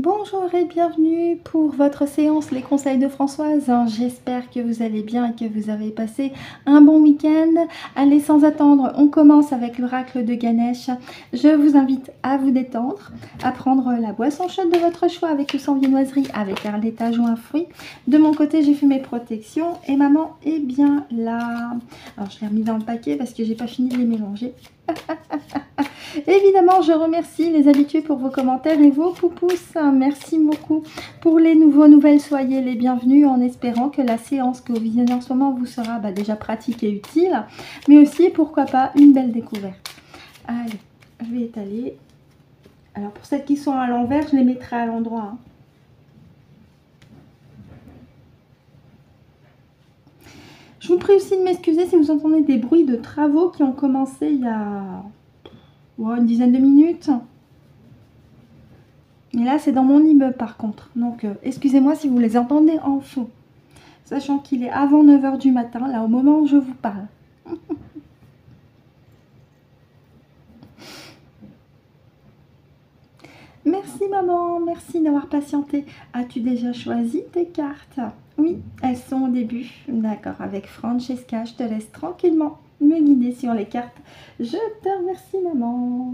Bonjour et bienvenue pour votre séance Les Conseils de Françoise. J'espère que vous allez bien et que vous avez passé un bon week-end. Allez, sans attendre, on commence avec l'oracle de Ganesh. Je vous invite à vous détendre, à prendre la boisson chaude de votre choix avec ou sans viennoiserie, avec un laitage ou un fruit. De mon côté, j'ai fait mes protections et maman est bien là. Alors, je l'ai remis dans le paquet parce que j'ai pas fini de les mélanger. Évidemment, je remercie les habitués pour vos commentaires et vos poupous. Merci beaucoup. Pour les nouvelles, soyez les bienvenus en espérant que la séance que vous visionnez en ce moment vous sera déjà pratique et utile, mais aussi, pourquoi pas, une belle découverte. Allez, je vais étaler. Alors, pour celles qui sont à l'envers, je les mettrai à l'endroit. Je vous prie aussi de m'excuser si vous entendez des bruits de travaux qui ont commencé il y a une dizaine de minutes. Mais là, c'est dans mon immeuble par contre. Donc, excusez-moi si vous les entendez en fond. Sachant qu'il est avant 9 h du matin, là, au moment où je vous parle. Merci maman, merci d'avoir patienté. As-tu déjà choisi tes cartes? Oui, elles sont au début. D'accord, avec Francesca, je te laisse tranquillement me guider sur les cartes. Je te remercie maman.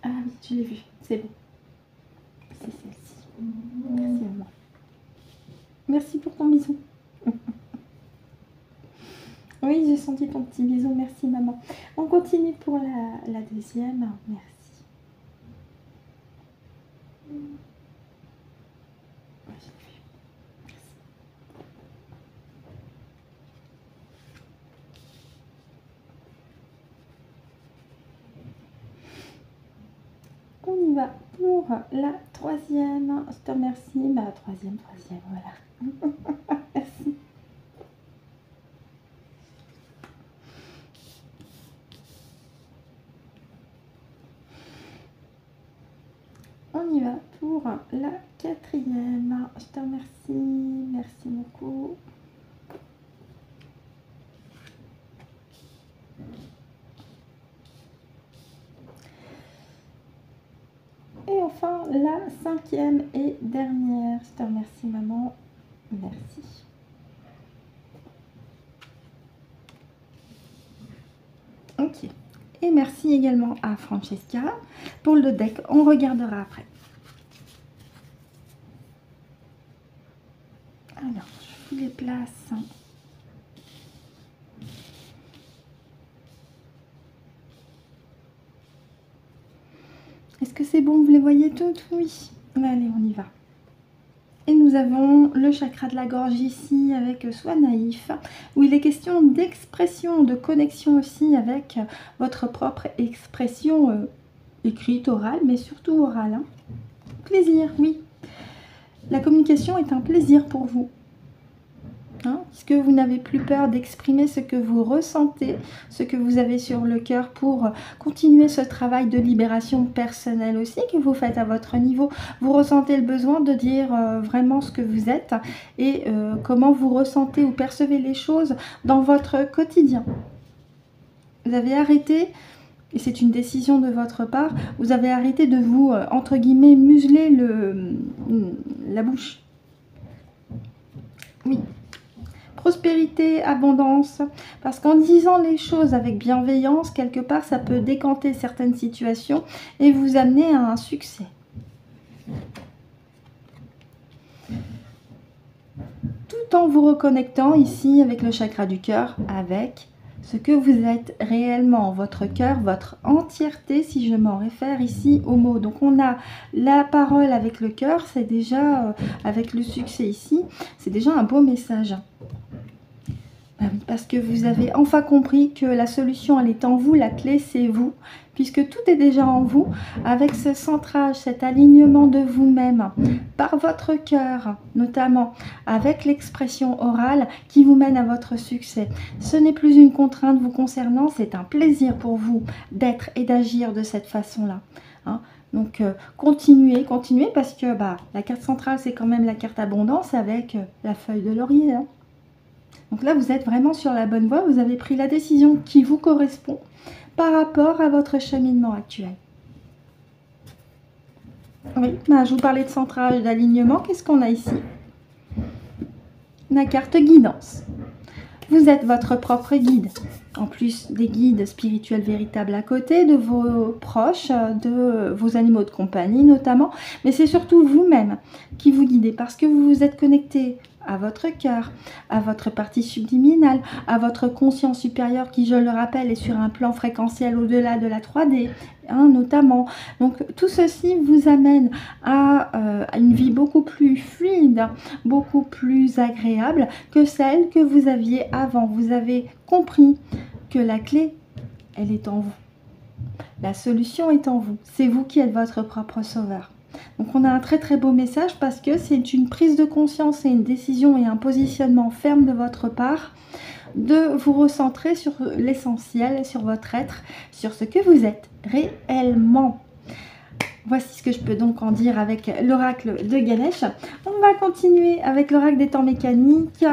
Ah oui, je l'ai vu, c'est bon. C'est celle-ci. Merci maman. Merci pour ton bisou. Oui, j'ai senti ton petit bisou, merci maman. On continue pour la deuxième, merci. On y va pour la troisième. Je te remercie. Troisième, voilà. Merci. On y va pour la quatrième. Je te remercie. Merci beaucoup. Et enfin, la cinquième et dernière. Je te remercie, maman. Merci. Ok. Et merci également à Francesca. Pour le deck, on regardera après. Alors, je vous les place. Est-ce que c'est bon? Vous les voyez toutes? Oui. Allez, on y va. Et nous avons le chakra de la gorge ici avec Sois naïf, où il est question d'expression, de connexion aussi avec votre propre expression écrite, orale, mais surtout orale. Plaisir, oui. La communication est un plaisir pour vous. Puisque vous n'avez plus peur d'exprimer ce que vous ressentez, ce que vous avez sur le cœur pour continuer ce travail de libération personnelle aussi que vous faites à votre niveau. Vous ressentez le besoin de dire vraiment ce que vous êtes et comment vous ressentez ou percevez les choses dans votre quotidien. Vous avez arrêté, et c'est une décision de votre part, vous avez arrêté de vous, entre guillemets, museler la bouche. Oui. Prospérité, abondance, parce qu'en disant les choses avec bienveillance, quelque part, ça peut décanter certaines situations et vous amener à un succès. Tout en vous reconnectant ici avec le chakra du cœur, avec ce que vous êtes réellement, votre cœur, votre entièreté, si je m'en réfère ici aux mots. Donc on a la parole avec le cœur, c'est déjà, avec le succès ici, c'est déjà un beau message. Parce que vous avez enfin compris que la solution, elle est en vous, la clé, c'est vous, puisque tout est déjà en vous, avec ce centrage, cet alignement de vous-même, par votre cœur, notamment, avec l'expression orale qui vous mène à votre succès. Ce n'est plus une contrainte vous concernant, c'est un plaisir pour vous d'être et d'agir de cette façon-là. Donc, continuez, parce que la carte centrale, c'est quand même la carte abondance avec la feuille de laurier. Donc là, vous êtes vraiment sur la bonne voie. Vous avez pris la décision qui vous correspond par rapport à votre cheminement actuel. Oui, je vous parlais de centrage, d'alignement. Qu'est-ce qu'on a ici? La carte guidance. Vous êtes votre propre guide. En plus des guides spirituels véritables à côté, de vos proches, de vos animaux de compagnie notamment. Mais c'est surtout vous-même qui vous guidez parce que vous vous êtes connecté à votre cœur, à votre partie subliminale, à votre conscience supérieure qui, je le rappelle, est sur un plan fréquentiel au-delà de la 3D, notamment. Donc tout ceci vous amène à une vie beaucoup plus fluide, beaucoup plus agréable que celle que vous aviez avant. Vous avez compris que la clé, elle est en vous. La solution est en vous. C'est vous qui êtes votre propre sauveur. Donc on a un très très beau message parce que c'est une prise de conscience et une décision et un positionnement ferme de votre part de vous recentrer sur l'essentiel, sur votre être, sur ce que vous êtes réellement. Voici ce que je peux donc en dire avec l'oracle de Ganesh. On va continuer avec l'oracle des temps mécaniques.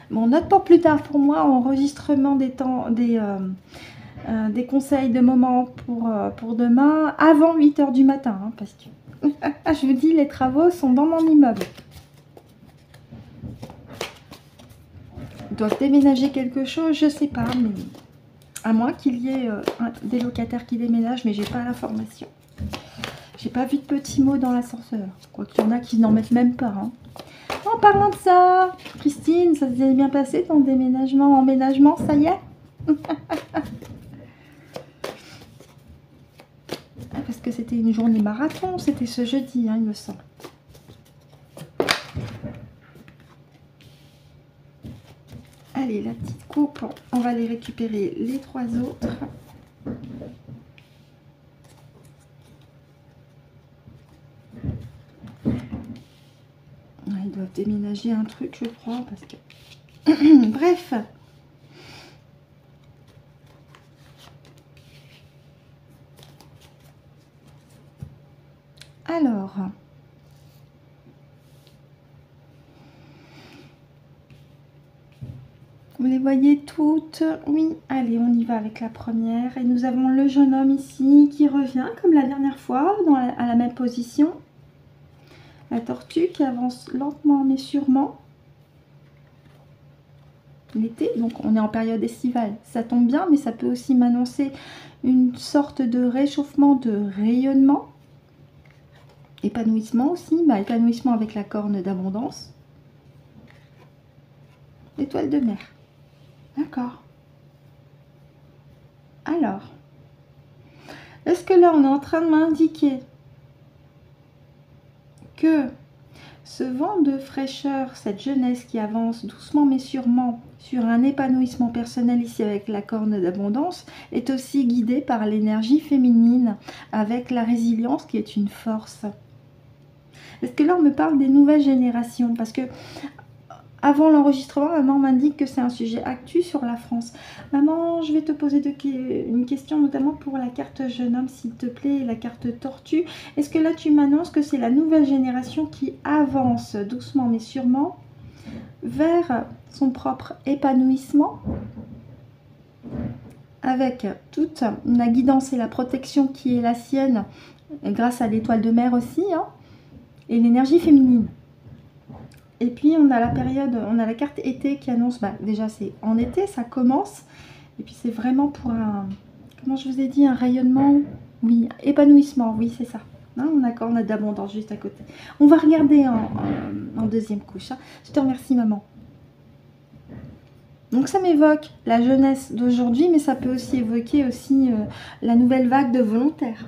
Bon, note pour plus tard pour moi, enregistrement des temps, des conseils de moment pour demain, avant 8 h du matin, parce que je vous dis, les travaux sont dans mon immeuble. Ils doivent déménager quelque chose, je sais pas, mais à moins qu'il y ait des locataires qui déménagent, mais j'ai pas l'information. J'ai pas vu de petits mots dans l'ascenseur, quoi qu'il y en a qui n'en mettent même pas. En parlant de ça, Christine, ça s'est bien passé ton déménagement, emménagement, ça y est? Parce que c'était une journée marathon, c'était ce jeudi, il me semble. Allez, la petite coupe, on va les récupérer les 3 autres. Ils doivent déménager un truc, je crois, parce que... Bref. Alors... Vous les voyez toutes? Oui, allez, on y va avec la première. Et nous avons le jeune homme ici qui revient, comme la dernière fois, à la même position. La tortue qui avance lentement mais sûrement. L'été, donc on est en période estivale. Ça tombe bien, mais ça peut aussi m'annoncer une sorte de réchauffement, de rayonnement. Épanouissement aussi, épanouissement avec la corne d'abondance. L'étoile de mer. D'accord. Alors, est-ce que là, on est en train de m'indiquer que ce vent de fraîcheur, cette jeunesse qui avance doucement mais sûrement sur un épanouissement personnel ici avec la corne d'abondance, est aussi guidé par l'énergie féminine avec la résilience qui est une force? Est-ce que là, on me parle des nouvelles générations? Parce que avant l'enregistrement, maman m'indique que c'est un sujet actu sur la France. Maman, je vais te poser une question, notamment pour la carte jeune homme, s'il te plaît, et la carte tortue. Est-ce que là, tu m'annonces que c'est la nouvelle génération qui avance doucement mais sûrement vers son propre épanouissement, avec toute la guidance et la protection qui est la sienne, grâce à l'étoile de mer aussi, et l'énergie féminine? Et puis on a la période, on a la carte été qui annonce, déjà c'est en été, ça commence. Et puis c'est vraiment pour un, comment je vous ai dit, un rayonnement, oui, épanouissement, oui c'est ça. On a corne d'abondance juste à côté. On va regarder en deuxième couche. Je te remercie maman. Donc ça m'évoque la jeunesse d'aujourd'hui, mais ça peut aussi évoquer aussi la nouvelle vague de volontaires.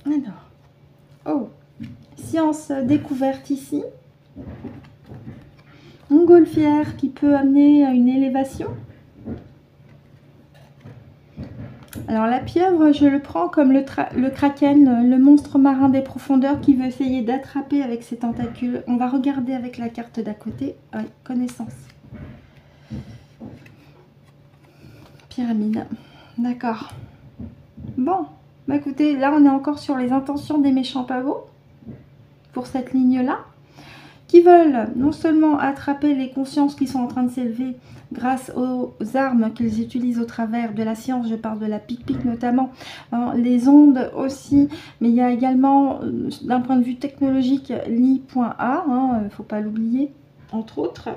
Alors, oh, science découverte ici. montgolfière qui peut amener à une élévation. Alors la pieuvre, je le prends comme le kraken, le monstre marin des profondeurs qui veut essayer d'attraper avec ses tentacules. On va regarder avec la carte d'à côté. Oui, connaissance. Pyramide. D'accord. Bon, bah écoutez, là on est encore sur les intentions des méchants pavots pour cette ligne-là, qui veulent non seulement attraper les consciences qui sont en train de s'élever grâce aux armes qu'ils utilisent au travers de la science, je parle de la pic-pic notamment, hein, les ondes aussi, mais il y a également, d'un point de vue technologique, l'I.A, il ne faut pas l'oublier, entre autres,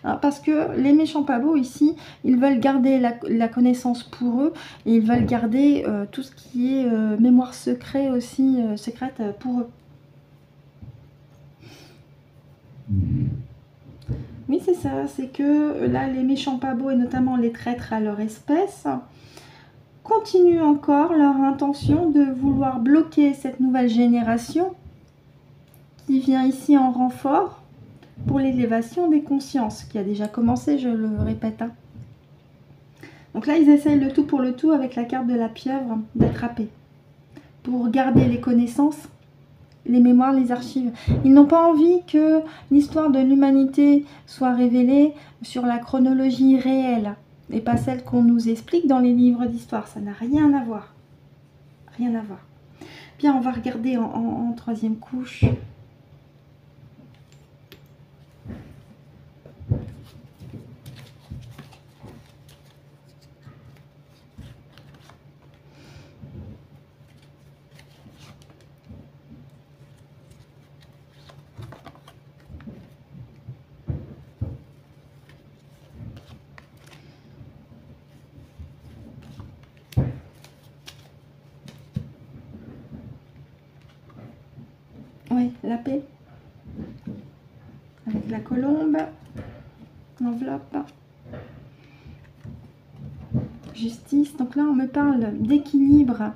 hein, parce que les méchants pavots ici, ils veulent garder la connaissance pour eux, et ils veulent garder tout ce qui est mémoire secrète aussi, secrète pour eux. Oui, c'est ça, c'est que là, les méchants pavots et notamment les traîtres à leur espèce continuent encore leur intention de vouloir bloquer cette nouvelle génération qui vient ici en renfort pour l'élévation des consciences, qui a déjà commencé, je le répète. Hein. Donc là, ils essayent le tout pour le tout avec la carte de la pieuvre d'attraper pour garder les connaissances, les mémoires, les archives. Ils n'ont pas envie que l'histoire de l'humanité soit révélée sur la chronologie réelle et pas celle qu'on nous explique dans les livres d'histoire. Ça n'a rien à voir. Rien à voir. Bien, on va regarder en troisième couche. Oui, la paix. Avec la colombe, l'enveloppe. Justice. Donc là, on me parle d'équilibre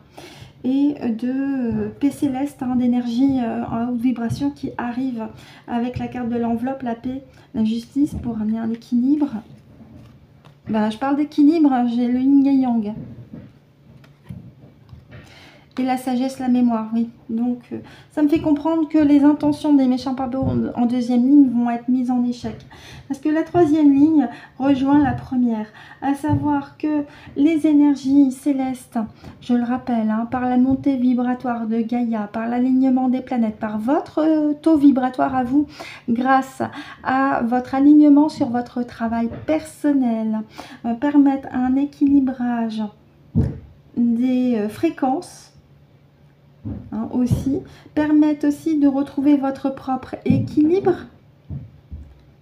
et de paix céleste, hein, d'énergie en haute vibration qui arrive avec la carte de l'enveloppe, la paix, la justice pour amener un équilibre. Ben, je parle d'équilibre, j'ai le yin et yang. Et la sagesse, la mémoire, oui. Donc, ça me fait comprendre que les intentions des méchants pavots en deuxième ligne vont être mises en échec. Parce que la troisième ligne rejoint la première. À savoir que les énergies célestes, je le rappelle, hein, par la montée vibratoire de Gaïa, par l'alignement des planètes, par votre taux vibratoire à vous, grâce à votre alignement sur votre travail personnel, permettent un équilibrage des fréquences, aussi, permettent aussi de retrouver votre propre équilibre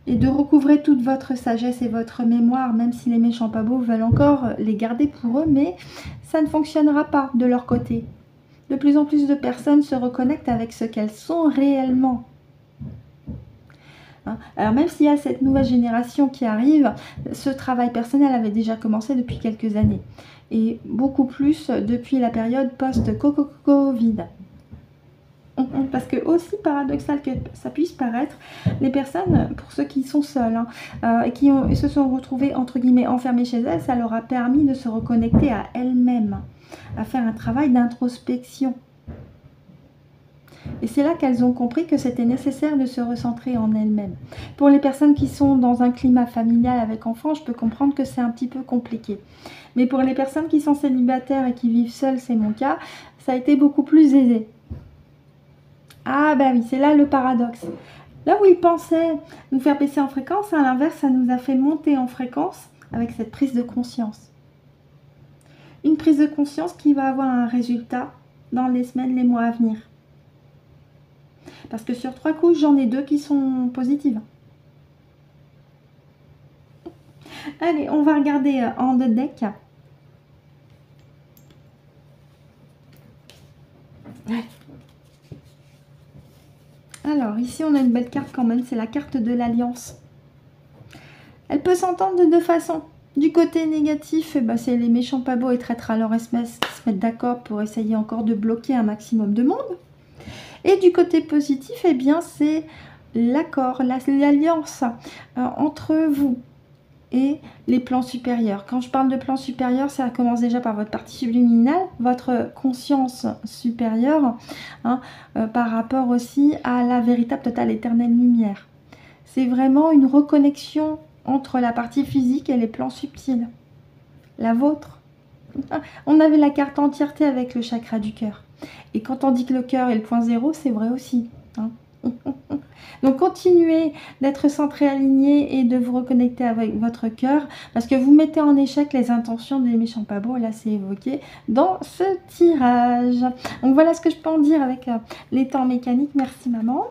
et de recouvrer toute votre sagesse et votre mémoire, même si les méchants pavots veulent encore les garder pour eux, mais ça ne fonctionnera pas de leur côté. De plus en plus de personnes se reconnectent avec ce qu'elles sont réellement. Alors même s'il y a cette nouvelle génération qui arrive, ce travail personnel avait déjà commencé depuis quelques années. Et beaucoup plus depuis la période post-Covid. Parce que, aussi paradoxal que ça puisse paraître, les personnes, pour ceux qui sont seuls, et qui se sont retrouvés entre guillemets enfermés chez elles, ça leur a permis de se reconnecter à elles-mêmes, à faire un travail d'introspection. Et c'est là qu'elles ont compris que c'était nécessaire de se recentrer en elles-mêmes. Pour les personnes qui sont dans un climat familial avec enfants, je peux comprendre que c'est un petit peu compliqué. Mais pour les personnes qui sont célibataires et qui vivent seules, c'est mon cas, ça a été beaucoup plus aisé. Ah bah oui, c'est là le paradoxe. Là où ils pensaient nous faire baisser en fréquence, à l'inverse, ça nous a fait monter en fréquence avec cette prise de conscience. Une prise de conscience qui va avoir un résultat dans les semaines, les mois à venir. Parce que sur 3 couches, j'en ai 2 qui sont positives. Allez, on va regarder en 2 decks. Alors, ici, on a une belle carte quand même. C'est la carte de l'Alliance. Elle peut s'entendre de 2 façons. Du côté négatif, eh ben, c'est les méchants pavots et traîtres à leur espèce qui se mettent d'accord pour essayer encore de bloquer un maximum de monde. Et du côté positif, eh bien, c'est l'accord, l'alliance entre vous et les plans supérieurs. Quand je parle de plans supérieurs, ça commence déjà par votre partie subliminale, votre conscience supérieure, hein, par rapport aussi à la véritable totale éternelle lumière. C'est vraiment une reconnexion entre la partie physique et les plans subtils. La vôtre. On avait la carte entièreté avec le chakra du cœur. Et quand on dit que le cœur est le point zéro, c'est vrai aussi. Hein. Donc continuez d'être centré, aligné et de vous reconnecter avec votre cœur parce que vous mettez en échec les intentions des méchants pas beaux. Là, c'est évoqué dans ce tirage. Donc voilà ce que je peux en dire avec les temps mécaniques. Merci maman.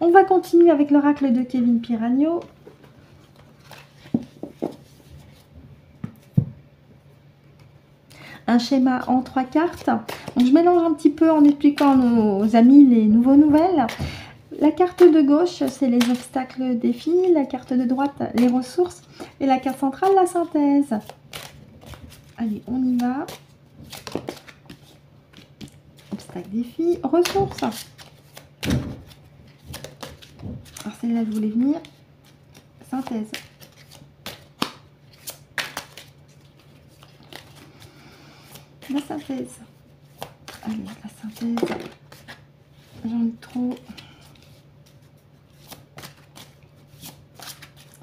On va continuer avec l'oracle de Kevin Piragno. Un schéma en 3 cartes. Donc, je mélange un petit peu en expliquant à nos amis les nouvelles. La carte de gauche, c'est les obstacles, défis. La carte de droite, les ressources. Et la carte centrale, la synthèse. Allez, on y va. Obstacles, défis, ressources. Alors celle-là, je voulais venir. Synthèse. La synthèse. Allez, la synthèse. J'en ai trop.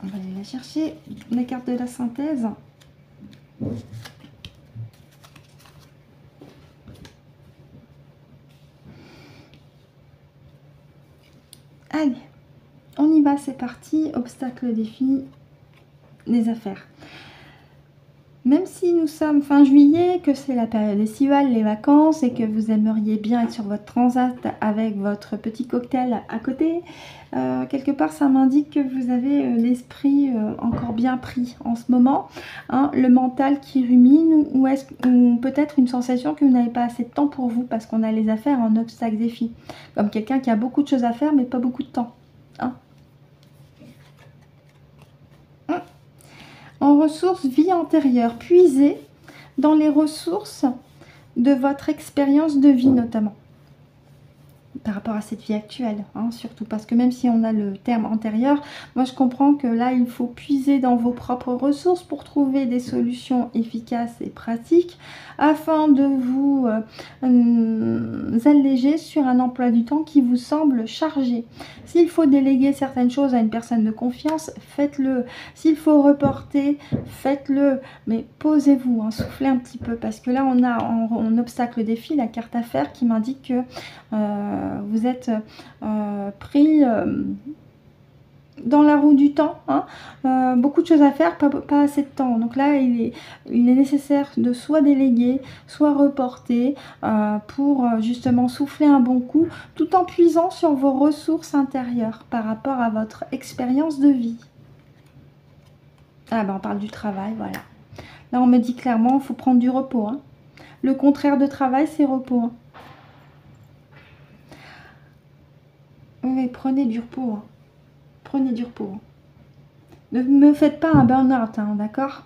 On va aller la chercher. La carte de la synthèse. Allez, on y va, c'est parti. Obstacle, défi, les affaires. Même si nous sommes fin juillet, que c'est la période estivale, les vacances, et que vous aimeriez bien être sur votre transat avec votre petit cocktail à côté, quelque part ça m'indique que vous avez l'esprit encore bien pris en ce moment, hein, le mental qui rumine, ou peut-être une sensation que vous n'avez pas assez de temps pour vous parce qu'on a les affaires en obstacle défi, comme quelqu'un qui a beaucoup de choses à faire mais pas beaucoup de temps. Hein. En ressources, vie antérieure, puisez dans les ressources de votre expérience de vie notamment, par rapport à cette vie actuelle, hein, surtout parce que même si on a le terme antérieur, moi je comprends que là il faut puiser dans vos propres ressources pour trouver des solutions efficaces et pratiques afin de vous alléger sur un emploi du temps qui vous semble chargé. S'il faut déléguer certaines choses à une personne de confiance, faites-le. S'il faut reporter, faites-le. Mais posez-vous, hein, soufflez un petit peu parce que là on a en obstacle défi la carte à faire qui m'indique que vous êtes pris dans la roue du temps, hein, beaucoup de choses à faire, pas assez de temps. Donc là, il est nécessaire de soit déléguer, soit reporter pour justement souffler un bon coup, tout en puisant sur vos ressources intérieures par rapport à votre expérience de vie. Ah ben on parle du travail, voilà. Là, on me dit clairement, il faut prendre du repos. Hein. Le contraire de travail, c'est repos. Hein. Oui, prenez du repos. Hein. Prenez du repos. Ne me faites pas un burn-out, hein, d'accord?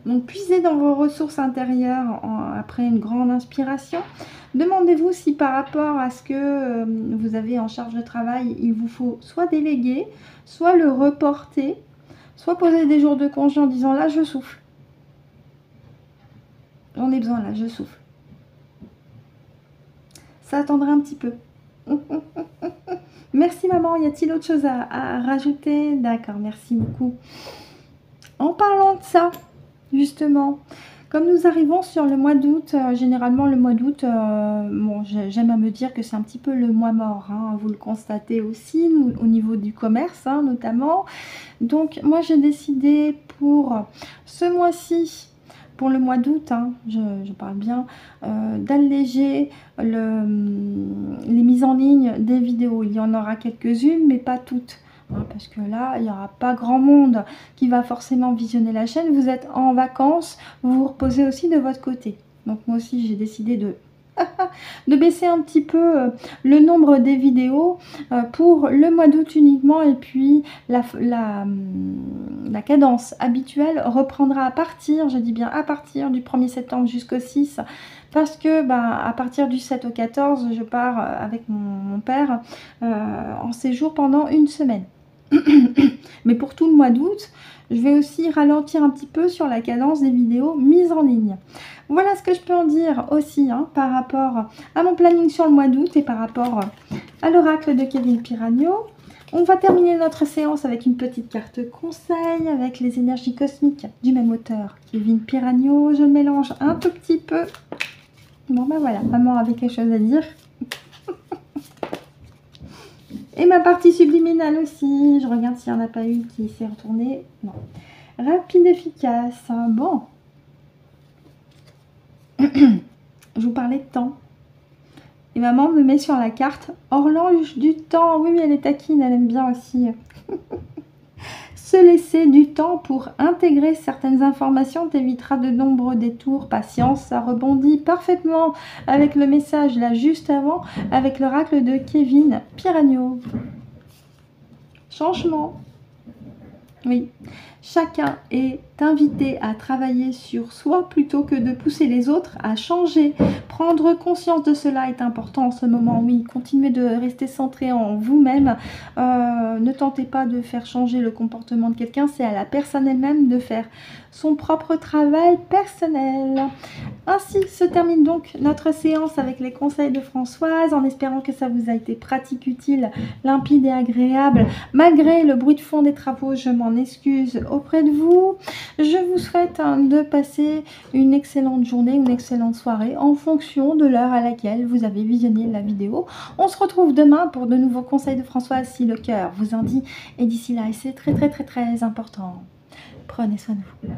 Donc, puisez dans vos ressources intérieures après une grande inspiration. Demandez-vous si par rapport à ce que vous avez en charge de travail, il vous faut soit déléguer, soit le reporter, soit poser des jours de congé en disant là, je souffle. J'en ai besoin là, je souffle. Ça attendra un petit peu. Merci maman, y a-t-il autre chose à rajouter? D'accord, merci beaucoup. En parlant de ça, justement, comme nous arrivons sur le mois d'août, généralement le mois d'août, bon, j'aime à me dire que c'est un petit peu le mois mort, hein, vous le constatez aussi, au niveau du commerce hein, notamment. Donc moi j'ai décidé pour ce mois-ci, pour le mois d'août, hein, je parle bien, d'alléger les mises en ligne des vidéos. Il y en aura quelques-unes, mais pas toutes. Hein, parce que là, il n'y aura pas grand monde qui va forcément visionner la chaîne. Vous êtes en vacances, vous vous reposez aussi de votre côté. Donc moi aussi, j'ai décidé de de baisser un petit peu le nombre des vidéos pour le mois d'août uniquement, et puis la cadence habituelle reprendra à partir, je dis bien à partir du 1er septembre jusqu'au 6, parce que à partir du 7 au 14, je pars avec mon père en séjour pendant une semaine. Mais pour tout le mois d'août, je vais aussi ralentir un petit peu sur la cadence des vidéos mises en ligne. Voilà ce que je peux en dire aussi par rapport à mon planning sur le mois d'août et par rapport à l'oracle de Kevin Piragno. On va terminer notre séance avec une petite carte conseil avec les énergies cosmiques du même auteur, Kevin Piragno. Je mélange un tout petit peu. Bon voilà, maman avait quelque chose à dire. Et ma partie subliminale aussi. Je regarde s'il n'y en a pas une qui s'est retournée. Non. Rapide, efficace. Bon. Je vous parlais de temps. Et maman me met sur la carte Horloge du temps. Oui, mais elle est taquine, elle aime bien aussi. Se laisser du temps pour intégrer certaines informations t'évitera de nombreux détours. Patience, ça rebondit parfaitement avec le message là juste avant, avec l'oracle de Kevin Piragno. Changement. Oui, chacun est invité à travailler sur soi plutôt que de pousser les autres à changer. Prendre conscience de cela est important en ce moment, oui. Continuez de rester centré en vous-même. Ne tentez pas de faire changer le comportement de quelqu'un, c'est à la personne elle-même de faire son propre travail personnel. Ainsi se termine donc notre séance avec les conseils de Françoise, en espérant que ça vous a été pratique, utile, limpide et agréable. Malgré le bruit de fond des travaux, je m'en excuse auprès de vous. Je vous souhaite de passer une excellente journée, une excellente soirée en fonction de l'heure à laquelle vous avez visionné la vidéo. On se retrouve demain pour de nouveaux conseils de Françoise si le cœur vous en dit. Et d'ici là, et c'est très important, prenez soin de vous.